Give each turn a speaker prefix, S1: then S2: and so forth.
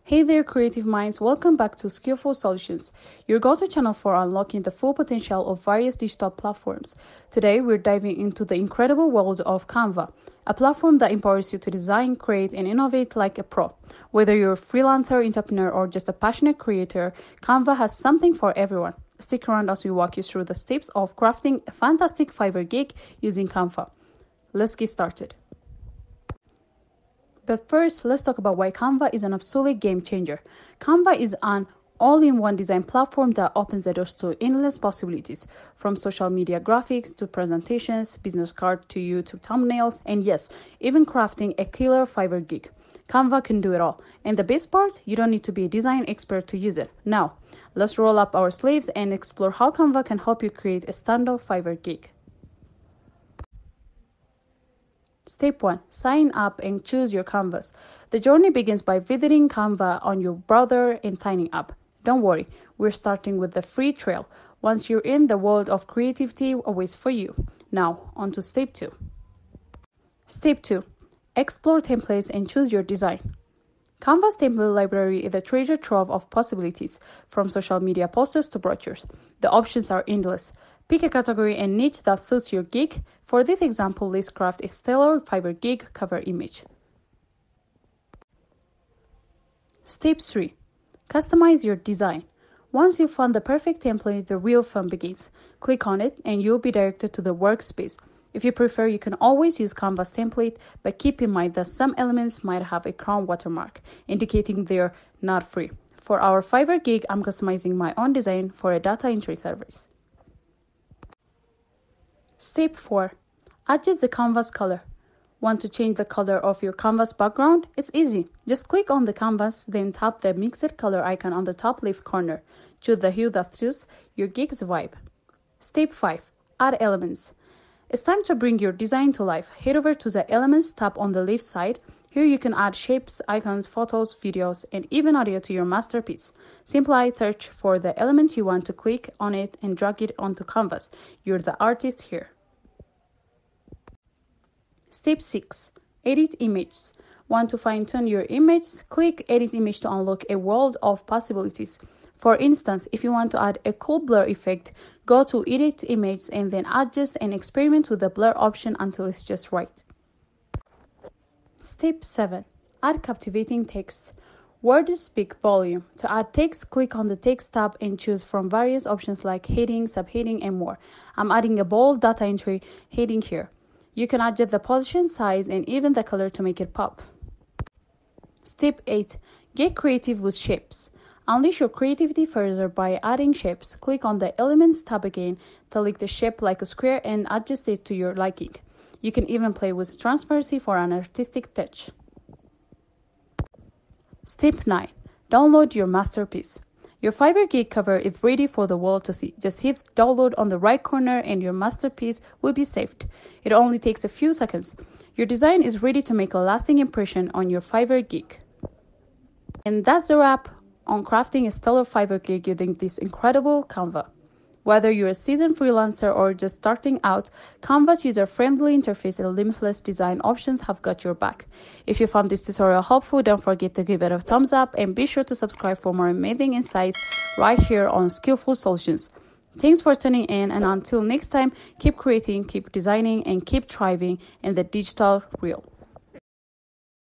S1: Hey there, creative minds, welcome back to Skillful Solutions, your go-to channel for unlocking the full potential of various digital platforms. Today, we're diving into the incredible world of Canva, a platform that empowers you to design, create, and innovate like a pro. Whether you're a freelancer, entrepreneur, or just a passionate creator, Canva has something for everyone. Stick around as we walk you through the steps of crafting a fantastic Fiverr gig using Canva. Let's get started. But first, let's talk about why Canva is an absolute game changer. Canva is an all-in-one design platform that opens the doors to endless possibilities, from social media graphics to presentations, business cards to YouTube thumbnails, and yes, even crafting a killer Fiverr gig. Canva can do it all. And the best part, you don't need to be a design expert to use it. Now, let's roll up our sleeves and explore how Canva can help you create a standout Fiverr gig. Step 1. Sign up and choose your canvas. The journey begins by visiting Canva on your browser and signing up. Don't worry, we're starting with the free trial. Once you're in, the world of creativity awaits for you. Now, on to Step 2. Step 2. Explore templates and choose your design. Canva's template library is a treasure trove of possibilities, from social media posters to brochures. The options are endless. Pick a category and niche that suits your gig. For this example, let's craft a stellar Fiverr gig cover image. Step 3. Customize your design. Once you've found the perfect template, the real fun begins. Click on it and you'll be directed to the workspace. If you prefer, you can always use Canva's template, but keep in mind that some elements might have a crown watermark, indicating they're not free. For our Fiverr gig, I'm customizing my own design for a data entry service. Step 4. Adjust the canvas color. Want to change the color of your canvas background? It's easy. Just click on the canvas, then tap the mixed color icon on the top left corner. Choose the hue that suits your gig's vibe. Step 5. Add elements. It's time to bring your design to life. Head over to the Elements tab on the left side. Here you can add shapes, icons, photos, videos, and even audio to your masterpiece. Simply search for the element you want to click on it and drag it onto canvas. You're the artist here. Step 6. Edit images. Want to fine-tune your image? Click Edit Image to unlock a world of possibilities. For instance, if you want to add a cool blur effect, go to Edit Image and then adjust and experiment with the blur option until it's just right. Step 7. Add captivating text. Words speak volume. To add text, click on the Text tab and choose from various options like heading, subheading, and more. I'm adding a bold data entry heading here. You can adjust the position, size, and even the color to make it pop. Step 8. Get creative with shapes. Unleash your creativity further by adding shapes. Click on the Elements tab again, select a shape like a square and adjust it to your liking. You can even play with transparency for an artistic touch. Step 9. Download your masterpiece. Your Fiverr gig cover is ready for the world to see. Just hit download on the right corner and your masterpiece will be saved. It only takes a few seconds. Your design is ready to make a lasting impression on your Fiverr gig. And that's the wrap on crafting a stellar Fiverr gig using this incredible Canva. Whether you're a seasoned freelancer or just starting out, Canva's user-friendly interface and limitless design options have got your back. If you found this tutorial helpful, don't forget to give it a thumbs up and be sure to subscribe for more amazing insights right here on Skillful Solutions. Thanks for tuning in, and until next time, keep creating, keep designing, and keep thriving in the digital realm.